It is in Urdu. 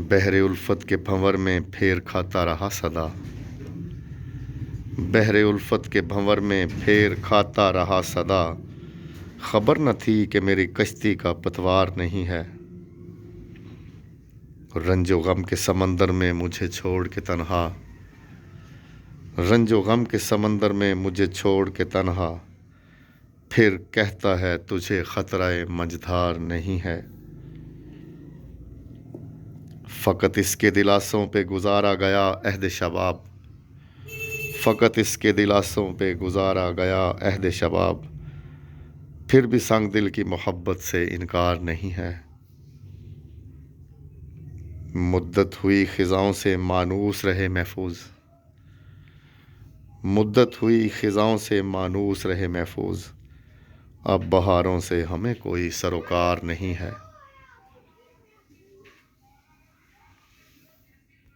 بحر الفت کے بھنور میں پھیر کھاتا رہا صدا، بحر الفت کے بھنور میں پھیر کھاتا رہا صدا، خبر نہ تھی کہ میری کشتی کا پتوار نہیں ہے، رنج و غم کے سمندر میں مجھے چھوڑ کے تنہا، رنج و غم کے سمندر میں مجھے چھوڑ کے تنہا، پھر کہتا ہے تجھے خطرہ مجدھار نہیں ہے، فقط اس کے دلاسوں پہ گزارا گیا عہد شباب، فقط اس کے دلاسوں پہ گزارا گیا عہد شباب، پھر بھی سنگ دل کی محبت سے انکار نہیں ہے، مدت ہوئی خزاؤں سے مانوس رہے محفوظ، مدت ہوئی خزاؤں سے مانوس رہے محفوظ، اب بہاروں سے ہمیں کوئی سروکار نہیں ہے۔